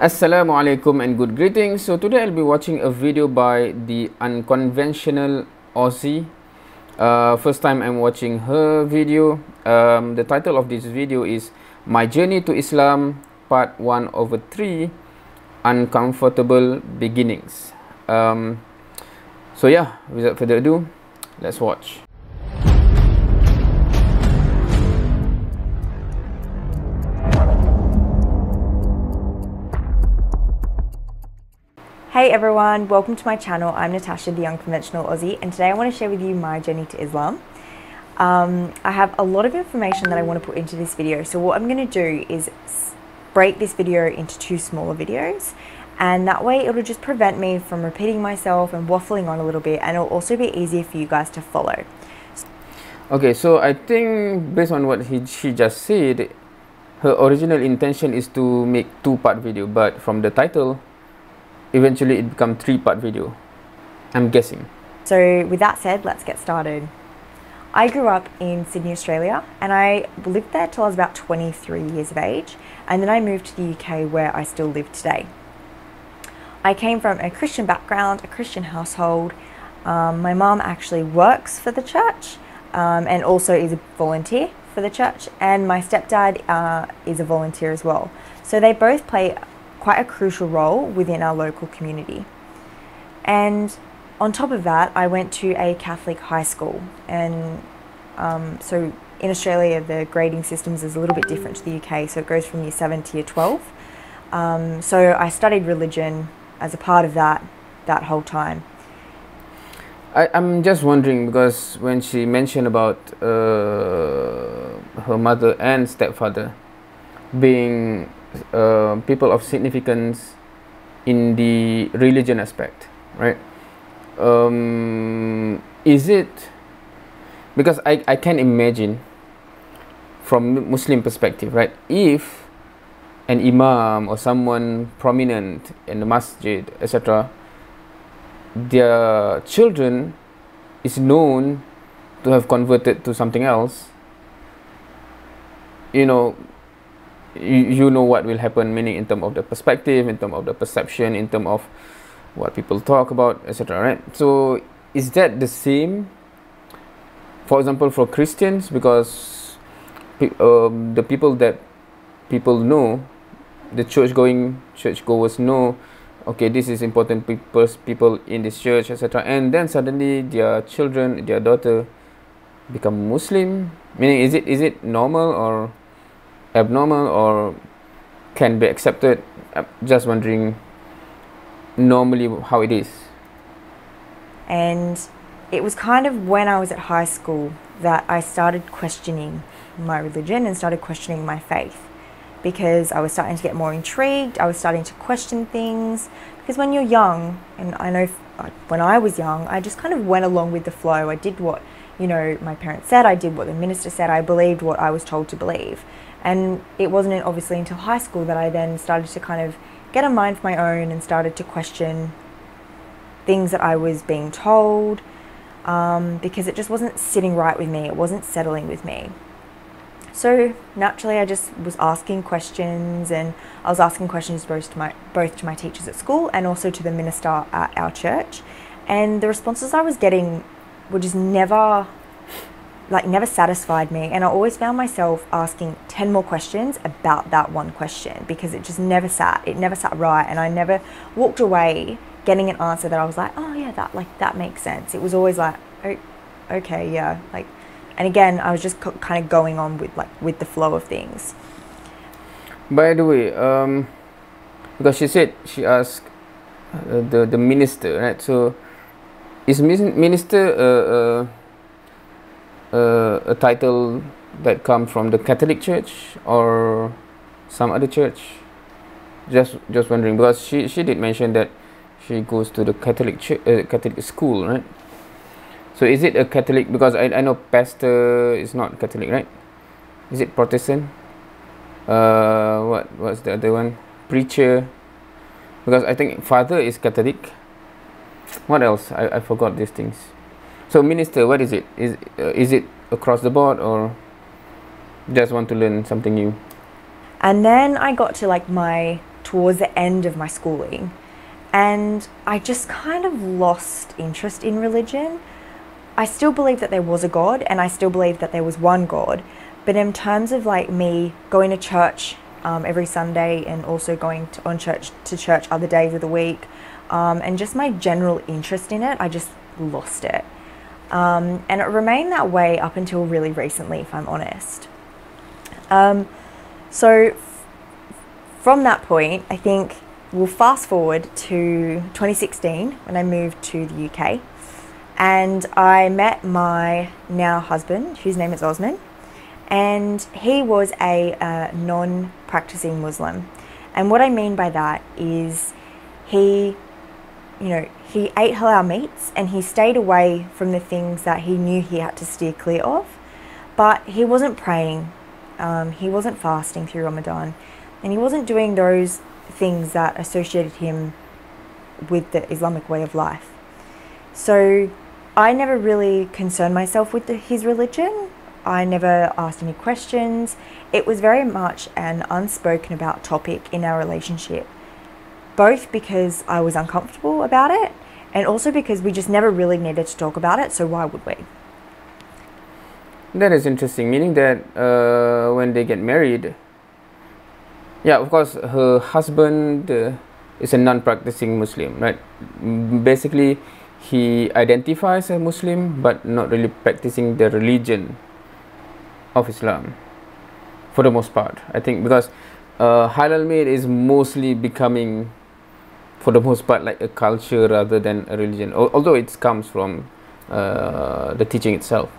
Assalamualaikum and good greetings. So today I'll be watching a video by the Unconventional Aussie. First time I'm watching her video. The title of this video is My Journey to Islam Part 1/3 Uncomfortable Beginnings. So yeah, without further ado, let's watch. Hey everyone, welcome to my channel. I'm Natasha, the Unconventional Aussie, and today I want to share with you my journey to Islam. I have a lot of information that I want to put into this video, so what I'm going to do is break this video into two smaller videos, and that way it'll just prevent me from repeating myself and waffling on a little bit, and it'll also be easier for you guys to follow. Okay, so I think based on what she just said, her original intention is to make two-part video, but from the title, eventually it become three-part video, I'm guessing. So with that said, let's get started. I grew up in Sydney, Australia, and I lived there till I was about 23 years of age, and then I moved to the UK where I still live today. I came from a Christian background, a Christian household. My mom actually works for the church and also is a volunteer for the church, and my stepdad is a volunteer as well. So they both play quite a crucial role within our local community. And on top of that, I went to a Catholic high school, and so in Australia the grading systems is a little bit different to the UK, so it goes from year 7 to year 12. So I studied religion as a part of that whole time. I'm just wondering, because when she mentioned about her mother and stepfather being people of significance in the religion aspect, right? Is it because I can imagine from Muslim perspective, right? If an imam or someone prominent in the masjid, etc., their children is known to have converted to something else, you know what will happen, meaning in terms of the perspective, in terms of the perception, in terms of what people talk about, etc., right? So is that the same, for example, for Christians? Because the people that people know, the churchgoers know, okay, this is important people in this church, etc., and then suddenly their children, their daughter become Muslim, meaning is it normal or abnormal, or can be accepted? I'm just wondering normally how it is. And it was kind of when I was at high school that I started questioning my religion and started questioning my faith, because I was starting to get more intrigued. I was starting to question things, because when you're young, and I know when I was young, I just kind of went along with the flow. I did what my parents said, I did what the minister said, I believed what I was told to believe. And it wasn't obviously until high school that I then started to kind of get a mind of my own and started to question things that I was being told, because it just wasn't sitting right with me, it wasn't settling with me. So naturally I just was asking questions, and I was asking questions both to my teachers at school and also to the minister at our church, and the responses I was getting were just never satisfied me, and I always found myself asking 10 more questions about that one question, because it just never sat right, and I never walked away getting an answer that I was like, oh yeah, that makes sense. It was always like, oh, okay, yeah, and again I was just kind of going on with the flow of things. By the way, because she asked the minister, right? So is minister a title that comes from the Catholic Church or some other church? Just wondering, because she did mention that she goes to the Catholic school, right? So is it a Catholic? Because I know pastor is not Catholic, right? Is it Protestant? What's the other one? Preacher? Because I think father is Catholic. What else? I forgot these things. So minister, what is it? Is it across the board, or just want to learn something new? And then I got to like my towards the end of my schooling, and I just kind of lost interest in religion. I still believe that there was a God, and I still believe that there was one God, but in terms of like me going to church every Sunday and also going to church other days of the week, and just my general interest in it, I just lost it. And it remained that way up until really recently, if I'm honest. So from that point, I think we'll fast forward to 2016 when I moved to the UK, and I met my now husband, whose name is Osman, and he was a non-practicing Muslim. And what I mean by that is he ate halal meats and he stayed away from the things that he knew he had to steer clear of, but he wasn't praying, he wasn't fasting through Ramadan, and he wasn't doing those things that associated him with the Islamic way of life. So I never really concerned myself with his religion. I never asked any questions. It was very much an unspoken about topic in our relationship, both because I was uncomfortable about it and also because we just never really needed to talk about it, so why would we? That is interesting, meaning that when they get married, yeah, of course, her husband is a non-practicing Muslim, right? Basically, he identifies as Muslim, but not really practicing the religion of Islam, for the most part. I think because halal meat is mostly becoming, for the most part, like a culture rather than a religion. Although it comes from the teaching itself.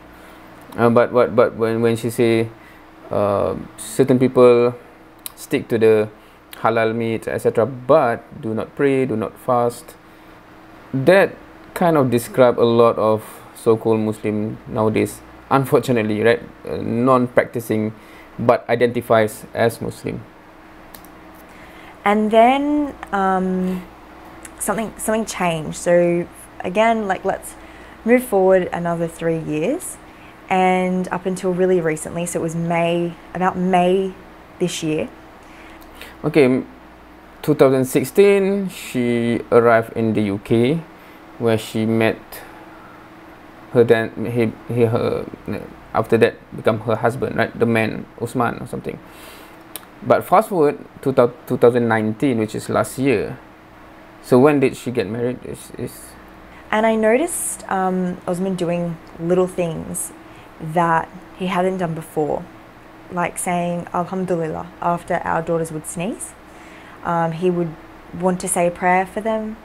But when she say certain people stick to the halal meat, etc., but do not pray, do not fast, that kind of describe a lot of so-called Muslim nowadays, unfortunately, right? Non-practicing but identifies as Muslim. And then something changed. So again, like, let's move forward another 3 years, and up until really recently, so it was about May this year. Okay, 2016, she arrived in the UK, where she met her then after that become her husband, right? The man, Usman or something. But fast forward to 2019, which is last year. So when did she get married? And I noticed Osman doing little things that he hadn't done before, like saying Alhamdulillah after our daughters would sneeze. He would want to say a prayer for them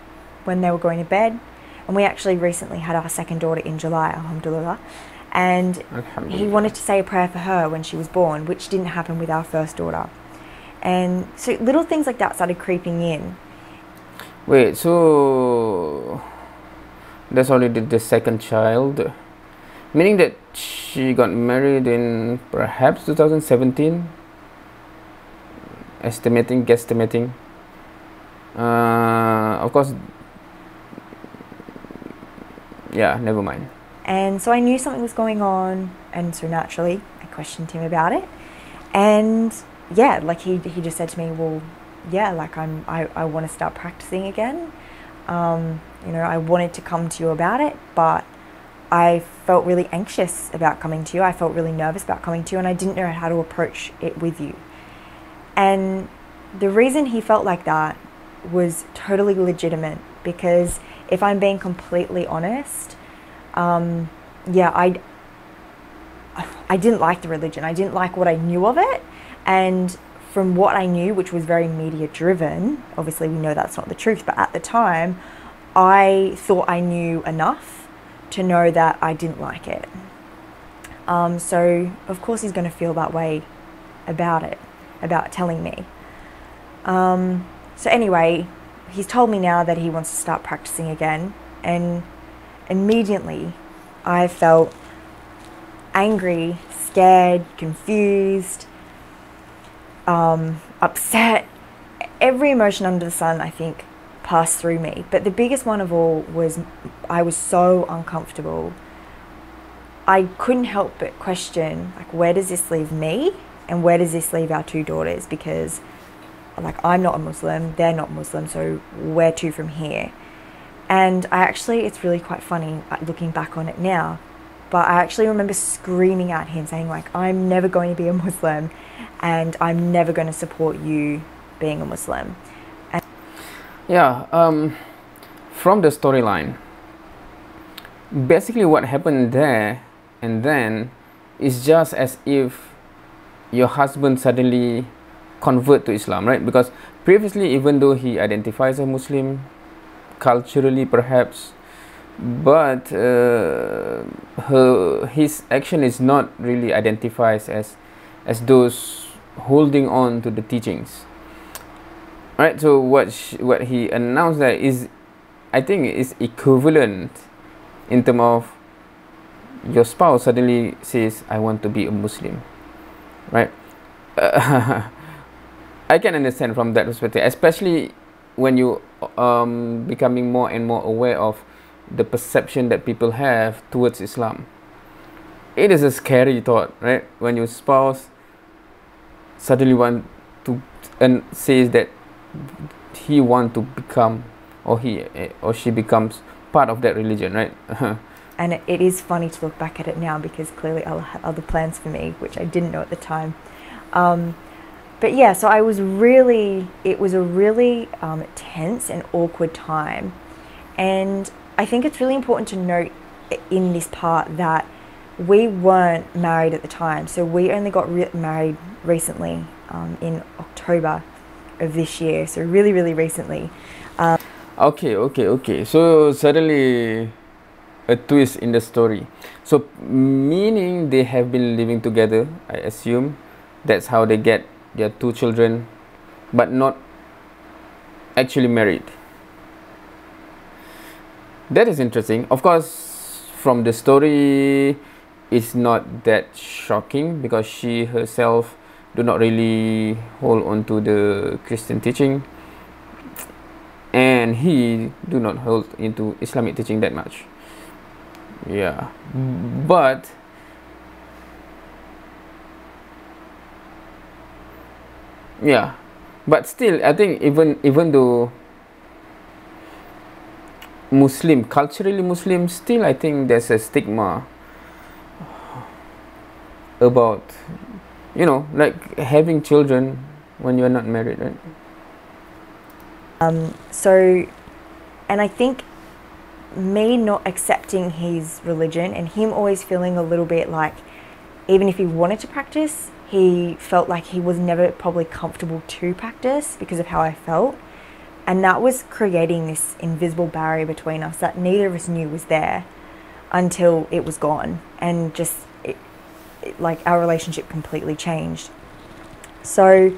when they were going to bed. And we actually recently had our second daughter in July, Alhamdulillah. And he wanted to say a prayer for her when she was born, which didn't happen with our first daughter. And so little things like that started creeping in. Wait, so that's already the second child, meaning that she got married in perhaps 2017, guesstimating. Of course, yeah, never mind. And so I knew something was going on, and so naturally I questioned him about it. And yeah, like he just said to me, well, yeah, like I want to start practicing again. I wanted to come to you about it, but I felt really anxious about coming to you. I felt really nervous about coming to you, and I didn't know how to approach it with you. And the reason he felt like that was totally legitimate, because if I'm being completely honest, I didn't like the religion. I didn't like what I knew of it. And from what I knew, which was very media driven, obviously we know that's not the truth, but at the time, I thought I knew enough to know that I didn't like it. So of course he's going to feel that way about it, about telling me. So anyway, he's told me now that he wants to start practicing again, and immediately I felt angry, scared, confused, upset. Every emotion under the sun, I think, passed through me. But the biggest one of all was I was so uncomfortable. I couldn't help but question, like, where does this leave me? And where does this leave our two daughters? Because like, I'm not a Muslim, they're not Muslim, so where to from here? And I actually, it's really quite funny looking back on it now, but I actually remember screaming at him saying, like, I'm never going to be a Muslim and I'm never going to support you being a Muslim. And Yeah, from the storyline, basically what happened there and then is just as if your husband suddenly convert to Islam, right? Because previously, even though he identifies as Muslim, culturally perhaps, but his action is not really identified as those holding on to the teachings, right? So what he announced there is, I think, is equivalent in terms of your spouse suddenly says, I want to be a Muslim, right? I can understand from that perspective, especially when you becoming more and more aware of the perception that people have towards Islam. It is a scary thought, right? When your spouse suddenly want to and says that he want to become, or he or she becomes part of that religion, right? and it is funny to look back at it now, because clearly Allah had other plans for me, which I didn't know at the time. But yeah, so it was a really tense and awkward time. And I think it's really important to note in this part that we weren't married at the time. So we only got married recently, in October of this year. So really, really recently. Okay. So suddenly a twist in the story. So meaning they have been living together, I assume. That's how they get their 2 children, but not actually married. That is interesting. Of course, from the story, it's not that shocking because she herself do not really hold on to the Christian teaching, and he do not hold into Islamic teaching that much. Yeah, but still, I think even though Muslim, culturally Muslim, still I think there's a stigma about, like having children when you're not married, right? So, and I think me not accepting his religion and him always feeling a little bit like, even if he wanted to practice, he felt like he was never probably comfortable to practice because of how I felt. And that was creating this invisible barrier between us that neither of us knew was there until it was gone. And just, like, our relationship completely changed. So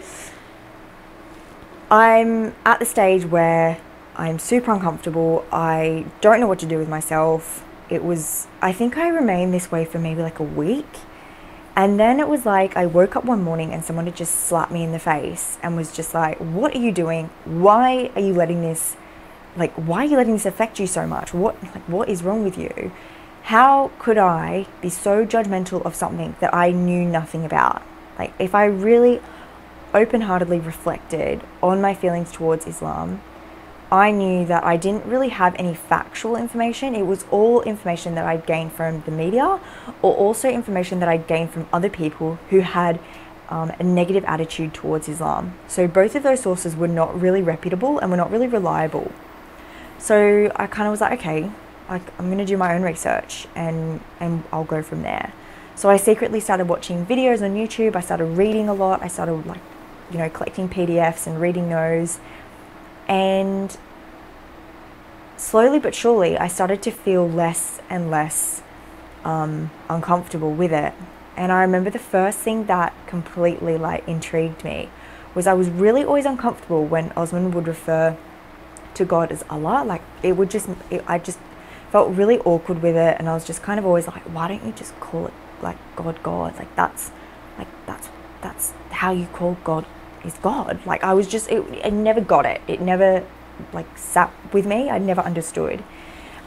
I'm at the stage where I'm super uncomfortable. I don't know what to do with myself. I think I remained this way for maybe like a week. And then it was like I woke up one morning and someone had just slapped me in the face and was just like, what are you doing? Why are you letting this affect you so much? What is wrong with you? How could I be so judgmental of something that I knew nothing about? Like, if I really open-heartedly reflected on my feelings towards Islam, I knew that I didn't really have any factual information. It was all information that I'd gained from the media, or also information that I'd gained from other people who had a negative attitude towards Islam. So both of those sources were not really reputable and were not really reliable. So I kind of was like, okay, I'm going to do my own research and I'll go from there. So I secretly started watching videos on YouTube. I started reading a lot. I started collecting PDFs and reading those. And slowly but surely, I started to feel less and less uncomfortable with it. And I remember the first thing that completely intrigued me was I was really always uncomfortable when Osman would refer to God as Allah. I just felt really awkward with it, and I was just kind of always like, why don't you just call it God? That's how you call God is God. I never got it. It never sat with me. I never understood.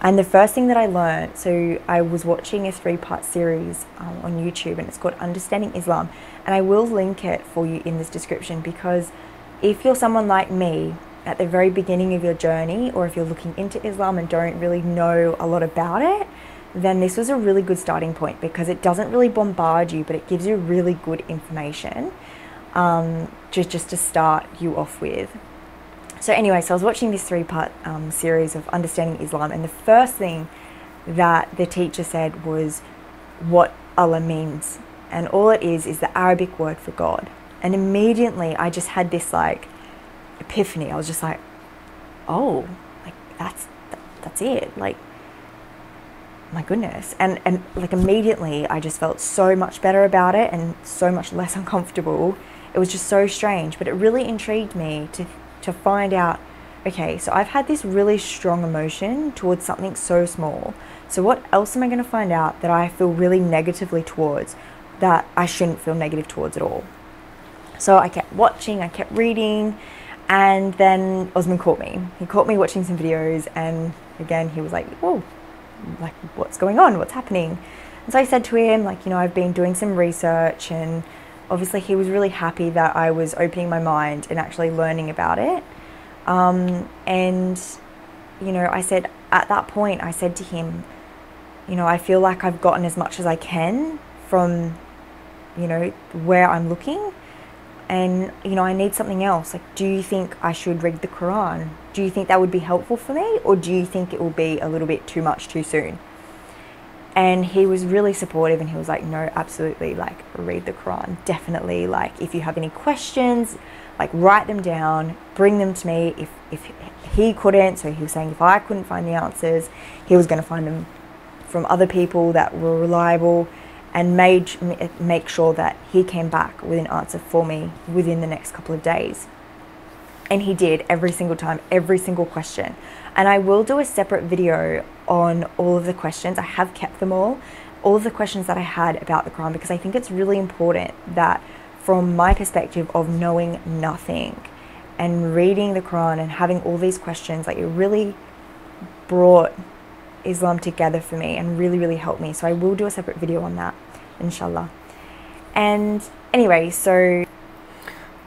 And the first thing that I learned, so I was watching a 3-part series on YouTube, and it's called Understanding Islam, and I will link it for you in this description, because if you're someone like me at the very beginning of your journey, or if you're looking into Islam and don't really know a lot about it, then this was a really good starting point, because it doesn't really bombard you, but it gives you really good information just to start you off with. So anyway, so I was watching this 3-part series of Understanding Islam, and the first thing that the teacher said was what Allah means. And all it is the Arabic word for God. And immediately I just had this like epiphany. I was just like, oh, like that's it. Like, my goodness. And like immediately I just felt so much better about it and so much less uncomfortable. It was just so strange, but it really intrigued me to find out, okay, so I've had this really strong emotion towards something so small. So what else am I going to find out that I feel really negatively towards, that I shouldn't feel negative towards at all? So I kept watching, I kept reading, and then Osman caught me. He caught me watching some videos, and again, he was like, whoa, like, what's going on? What's happening? And so I said to him, like, you know, I've been doing some research, and obviously he was really happy that I was opening my mind and actually learning about it. And, you know, I said, at that point, I said to him, you know, I feel like I've gotten as much as I can from, you know, where I'm looking. And, you know, I need something else. Like, do you think I should read the Quran? Do you think that would be helpful for me? Or do you think it will be a little bit too much too soon? And he was really supportive, and he was like, no, absolutely, like, read the Quran. Definitely, like, if you have any questions, like, write them down, bring them to me. If he couldn't, so he was saying if I couldn't find the answers, he was going to find them from other people that were reliable, and make sure that he came back with an answer for me within the next couple of days. And he did, every single time, every single question. And I will do a separate video on all of the questions. I have kept them all of the questions that I had about the Quran, because I think it's really important that, from my perspective of knowing nothing and reading the Quran and having all these questions, like, it really brought Islam together for me and really, really helped me. So I will do a separate video on that, inshallah. And anyway, so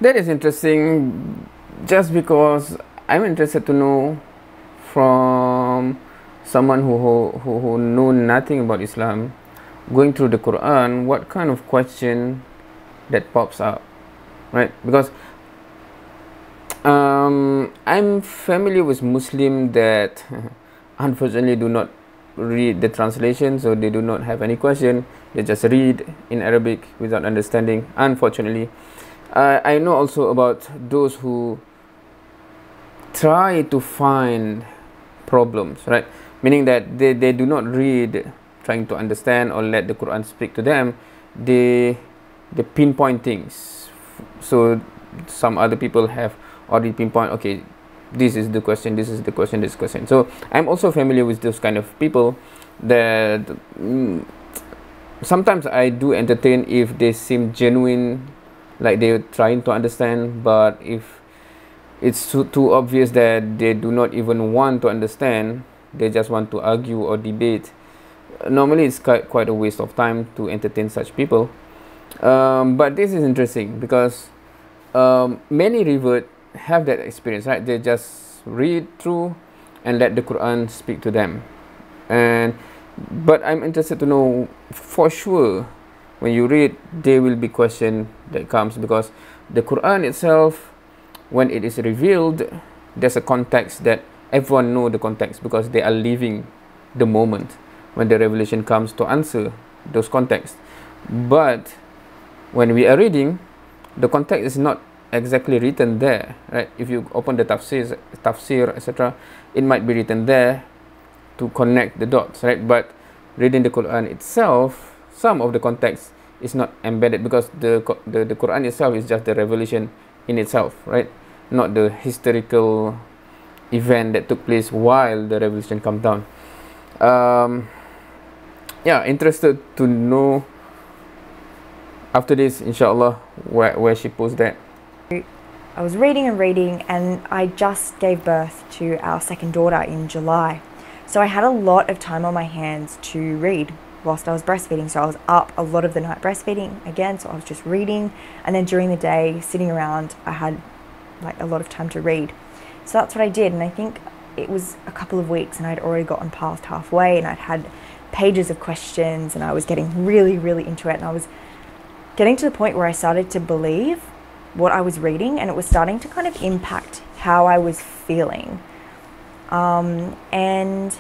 that is interesting, just because I'm interested to know from someone who know nothing about Islam, going through the Quran, what kind of question that pops up, right? Because I'm familiar with Muslim that unfortunately do not read the translation, so they do not have any question. They just read in Arabic without understanding, unfortunately. I know also about those who try to find problems, right? Meaning that they do not read trying to understand or let the Quran speak to them. They pinpoint things. So some other people have already pinpoint, okay, this is the question, this is the question, this question. So I'm also familiar with those kind of people that sometimes I do entertain if they seem genuine, like they're trying to understand, but if it's too obvious that they do not even want to understand, they just want to argue or debate, normally it's quite a waste of time to entertain such people. But this is interesting because many revert have that experience, right? They just read through and let the Quran speak to them. But I'm interested to know for sure, when you read, there will be question that comes, because the Quran itself, when it is revealed, there's a context that everyone know the context, because they are living the moment when the revelation comes to answer those contexts. But when we are reading, the context is not exactly written there, right? If you open the tafsir, etc., it might be written there to connect the dots, right? But reading the Quran itself, some of the context is not embedded, because the Quran itself is just the revelation in itself, right? Not the historical event that took place while the revelation come down. Yeah, interested to know after this, inshallah, where she posts that. I was reading and I just gave birth to our second daughter in July. So I had a lot of time on my hands to read whilst I was breastfeeding. So I was up a lot of the night breastfeeding again, so I was just reading, and then during the day sitting around, I had like a lot of time to read. So that's what I did, and I think it was a couple of weeks and I'd already gotten past halfway and I'd had pages of questions and I was getting really, really into it, and I was getting to the point where I started to believe what I was reading, and it was starting to kind of impact how I was feeling. And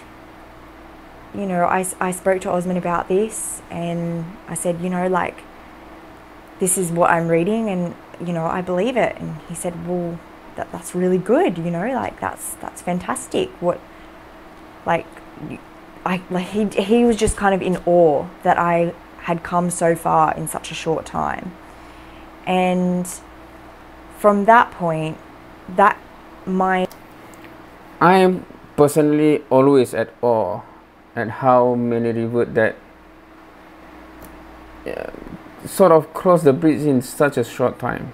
you know, I spoke to Osman about this, and I said, you know, like, this is what I'm reading, and you know, I believe it. And he said, well, that's really good, you know, like that's fantastic. What, like, he was just kind of in awe that I had come so far in such a short time. And from that point, I am personally always at awe at how many revert that sort of cross the bridge in such a short time,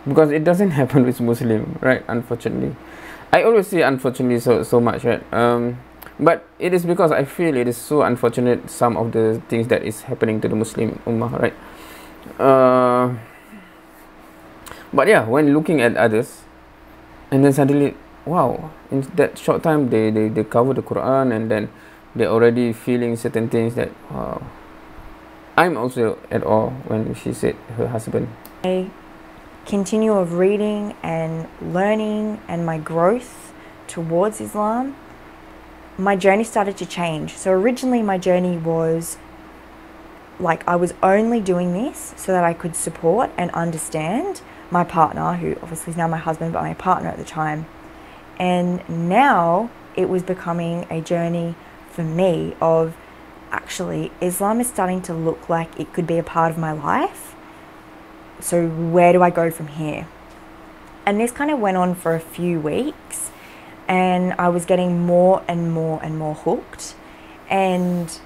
because it doesn't happen with Muslim, right? Unfortunately, I always say unfortunately so much, right? But it is because I feel it is so unfortunate, some of the things that is happening to the Muslim Ummah, right? But yeah, when looking at others, and then suddenly, wow, in that short time they cover the Quran, and then they're already feeling certain things that, wow. I'm also at awe when she said her husband. I continue of reading and learning and my growth towards Islam, my journey started to change. So originally my journey was like, I was only doing this so that I could support and understand my partner, who obviously is now my husband, but my partner at the time. And now it was becoming a journey for me of, actually, Islam is starting to look like it could be a part of my life. So where do I go from here? And this kind of went on for a few weeks, and I was getting more and more and more hooked. And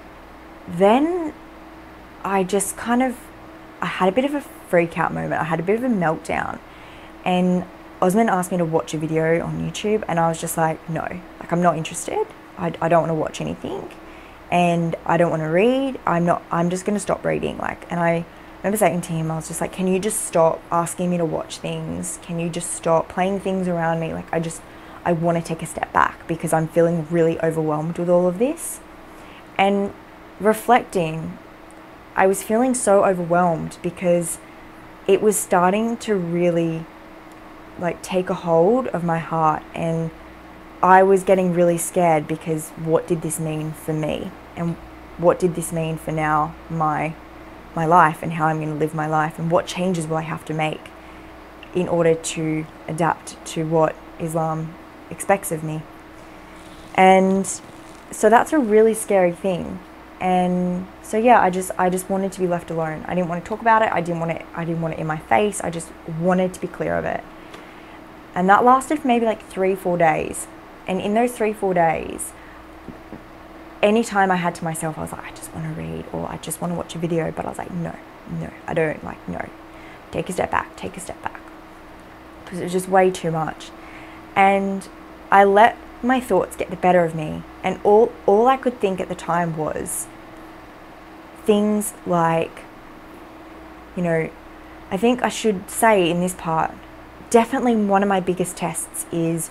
then I just kind of, I had a bit of a freak out moment. I had a bit of a meltdown, and Osman asked me to watch a video on YouTube, and I was just like, no, like, I'm not interested. I don't want to watch anything, and I don't want to read. I'm just going to stop reading. Like, and I remember saying to him, I was just like, can you just stop asking me to watch things? Can you just stop playing things around me? Like, I want to take a step back because I'm feeling really overwhelmed with all of this. And reflecting, I was feeling so overwhelmed because it was starting to really like take a hold of my heart, and I was getting really scared because what did this mean for me, and what did this mean for now my life, and how I'm going to live my life, and what changes will I have to make in order to adapt to what Islam expects of me. And so that's a really scary thing. And so yeah, I just wanted to be left alone. I didn't want to talk about it. I didn't want it in my face. I just wanted to be clear of it. And that lasted for maybe like 3-4 days. And in those 3-4 days, anytime I had to myself, I was like, I just want to read, or I just want to watch a video. But I was like, no, I don't. Like, no, take a step back, because it was just way too much. And I let my thoughts get the better of me, and all I could think at the time was things like, you know, I think I should say in this part, definitely one of my biggest tests is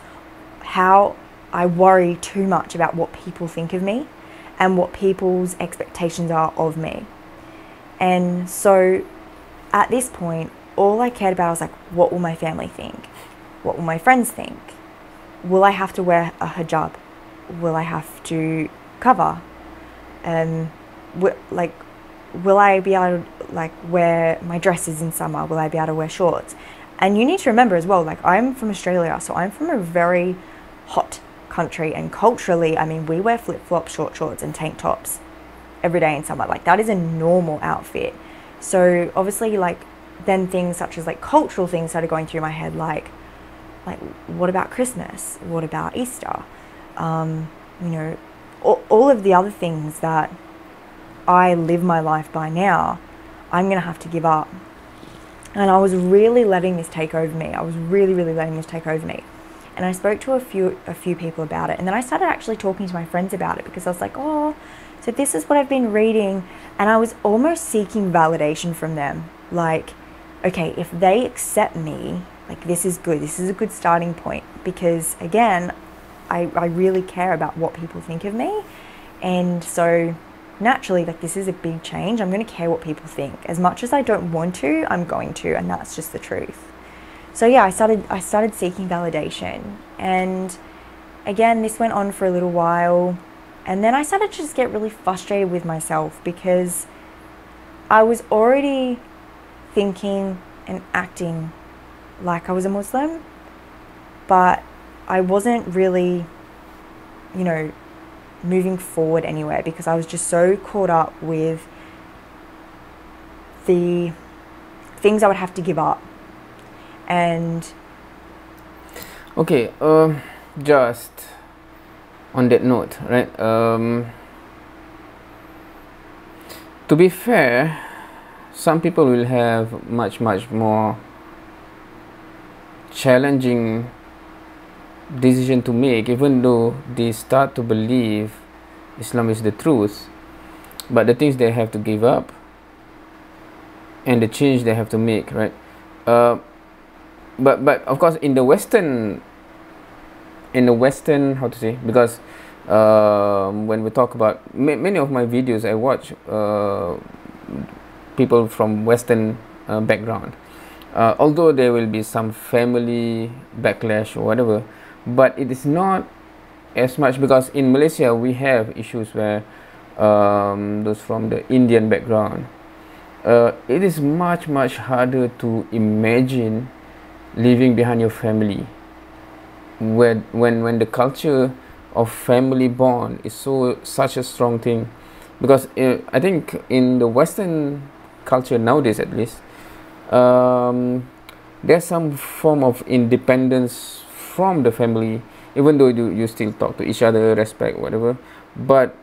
how I worry too much about what people think of me and what people's expectations are of me. And so at this point, all I cared about was like, what will my family think? What will my friends think? Will I have to wear a hijab? Will I have to cover? Will I be able to like wear my dresses in summer? Will I be able to wear shorts? And you need to remember as well, like, I'm from Australia, so I'm from a very hot country, and culturally, I mean, we wear flip-flops, short shorts and tank tops every day in summer. Like, that is a normal outfit. So obviously, like, then things such as like cultural things started going through my head, like what about Christmas? What about Easter? You know, all of the other things that I live my life by now, I'm going to have to give up. And I was really letting this take over me. And I spoke to a few people about it. And then I started actually talking to my friends about it, because I was like, oh, so this is what I've been reading. And I was almost seeking validation from them. Like, okay, if they accept me Like, this is good. This is a good starting point, because again, I really care about what people think of me. And so naturally, like, this is a big change. I'm going to care what people think. As much as I don't want to, I'm going to, and that's just the truth. So yeah, I started seeking validation. And again, this went on for a little while. And then I started to just get really frustrated with myself, because I was already thinking and acting like I was a Muslim, but I wasn't really, you know, moving forward anywhere, because I was just so caught up with the things I would have to give up. And okay, just on that note, right? To be fair, some people will have much more challenging decision to make, even though they start to believe Islam is the truth. But the things they have to give up and the change they have to make, right? But of course, in the Western, how to say, because when we talk about many of my videos, I watch people from Western background. Although there will be some family backlash or whatever, but it is not as much, because in Malaysia we have issues where those from the Indian background, it is much harder to imagine leaving behind your family when the culture of family bond is such a strong thing. Because I think in the Western culture nowadays, at least, there's some form of independence from the family, even though you still talk to each other, respect, whatever. But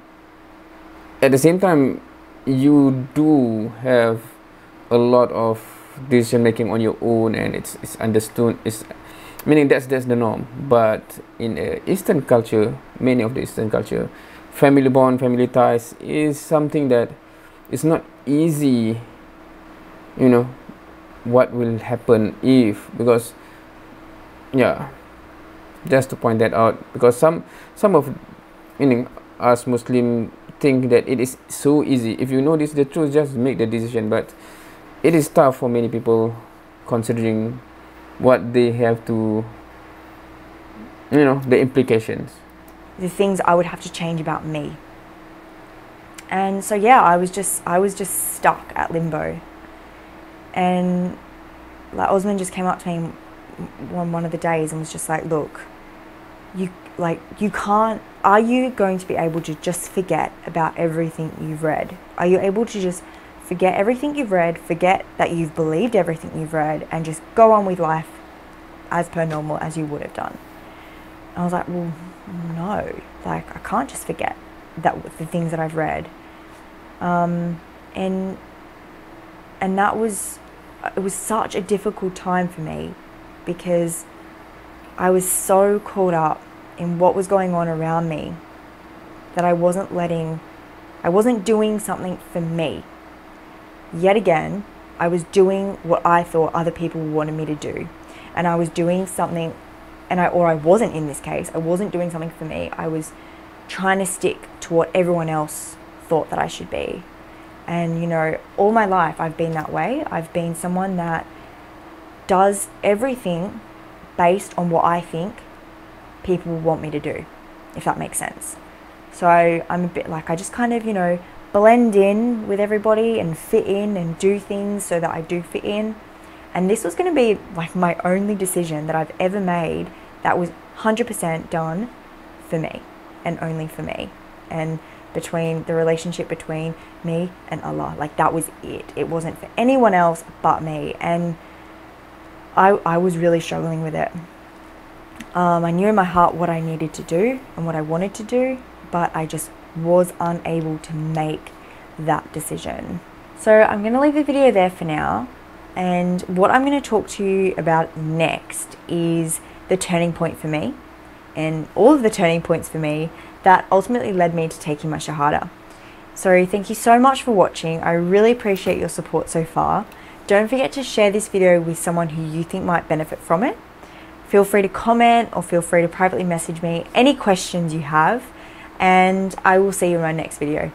at the same time, you do have a lot of decision making on your own, and it's understood. It's meaning that's the norm. But in Eastern culture, many of the Eastern culture, family bond, family ties is something that is not easy. You know what will happen if, because yeah, just to point that out, because some of, meaning us Muslim, think that it is so easy. If you know this the truth, just make the decision. But it is tough for many people, considering what they have to, you know, the implications, the things I would have to change about me. And so yeah, I was just stuck at limbo. And like, Osman just came up to me one of the days and was just like, look, you can't, are you going to be able to just forget about everything you've read? Are you able to just forget everything you've read, forget that you've believed everything you've read, and just go on with life as per normal, as you would have done? I was like, well, no, like, I can't just forget the things that I've read. And that was, it was such a difficult time for me, because I was so caught up in what was going on around me that I wasn't doing something for me. Yet again, I was doing what I thought other people wanted me to do. And I was doing something, or I wasn't, in this case, I wasn't doing something for me. I was trying to stick to what everyone else thought that I should be. And, you know, all my life I've been that way. I've been someone that does everything based on what I think people want me to do, if that makes sense. So I'm a bit like, I just kind of, you know, blend in with everybody and fit in and do things so that I do fit in. And this was going to be like my only decision that I've ever made that was 100% done for me and only for me. And between the relationship between me and Allah, like, that was it. It wasn't for anyone else but me. And I was really struggling with it. I knew in my heart what I needed to do and what I wanted to do, but I just was unable to make that decision. So I'm going to leave the video there for now. And what I'm going to talk to you about next is the turning point for me, and all of the turning points for me that ultimately led me to taking my Shahada. So thank you so much for watching. I really appreciate your support so far. Don't forget to share this video with someone who you think might benefit from it. Feel free to comment or feel free to privately message me any questions you have, and I will see you in my next video.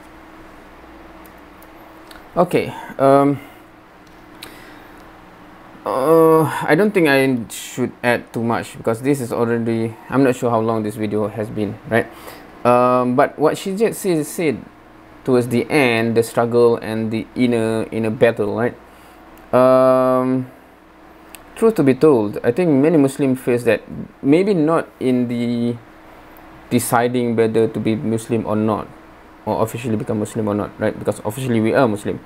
Okay, I don't think I should add too much because this is already, I'm not sure how long this video has been, right? But what she just said towards the end, the struggle and the inner battle, right? Truth to be told, I think many Muslims face that, maybe not in the deciding whether to be Muslim or not, or officially become Muslim or not, right? Because officially we are Muslim.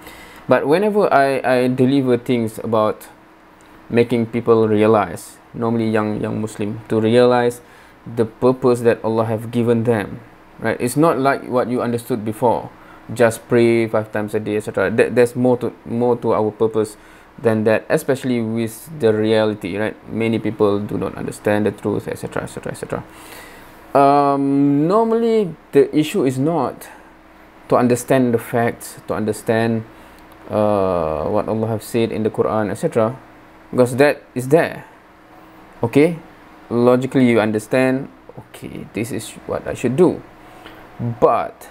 But whenever I deliver things about making people realize, normally young Muslim, to realize the purpose that Allah have given them, right? It's not like what you understood before, just pray 5 times a day, etc. There's more to our purpose than that, especially with the reality, right? Many people do not understand the truth, etc, etc, etc. Normally the issue is not to understand the facts, to understand what Allah have said in the Quran, etc, because that is there. Okay, logically you understand, okay, this is what I should do. But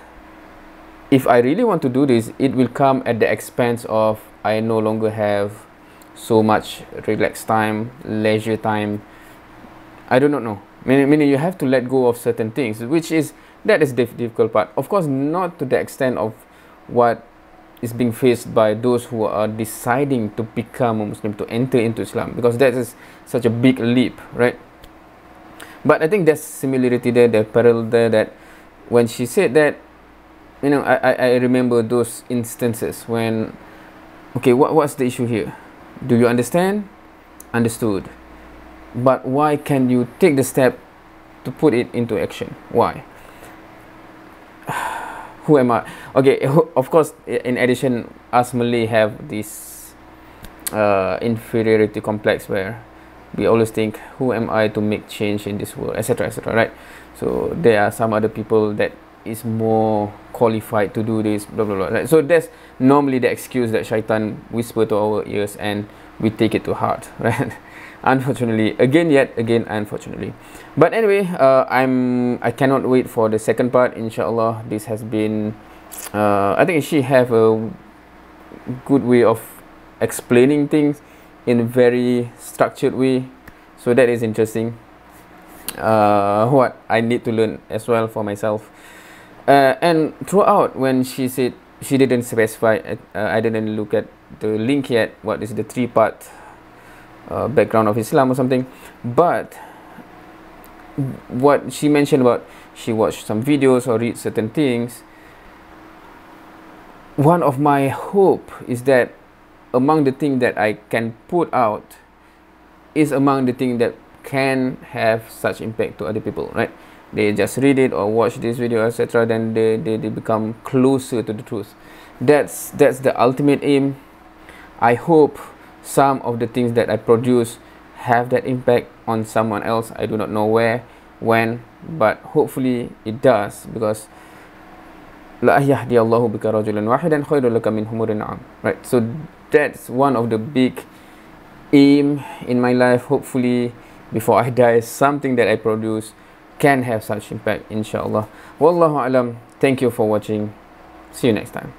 if I really want to do this, it will come at the expense of I no longer have so much relaxed time, leisure time. I do not know. Meaning you have to let go of certain things, that is the difficult part. Of course, not to the extent of what is being faced by those who are deciding to become a Muslim, to enter into Islam, because that is such a big leap, right? But I think there's similarity there, the parallel there, that when she said that, you know, I remember those instances when, okay, what's the issue here? Do you understand? Understood. But why can you take the step to put it into action? Why? Who am I? Okay, of course, in addition, us Malay have this inferiority complex where we always think, who am I to make change in this world, etc, etc, right? So there are some other people that is more qualified to do this, blah blah blah, right? So that's normally the excuse that shaitan whisper to our ears and we take it to heart, right? Unfortunately, yet again unfortunately. But anyway, I cannot wait for the second part, inshallah. This has been I think she have a good way of explaining things in a very structured way, so that is interesting. What I need to learn as well for myself. And throughout, when she said, she didn't specify, I didn't look at the link yet, what is the 3-part background of Islam or something, but what she mentioned about, she watched some videos or read certain things. One of my hope is that among the things that I can put out is among the things that can have such impact to other people, right? They just read it or watch this video, etc, then they become closer to the truth. That's the ultimate aim. I hope some of the things that I produce have that impact on someone else. I do not know where, when, but hopefully it does, because la yahdi Allahu bika rajulan wahidan khairul laka min humurin na'am, right? So that's one of the big aim in my life. Hopefully before I die, something that I produce can have such impact, inshallah. Wallahu alam. Thank you for watching. See you next time.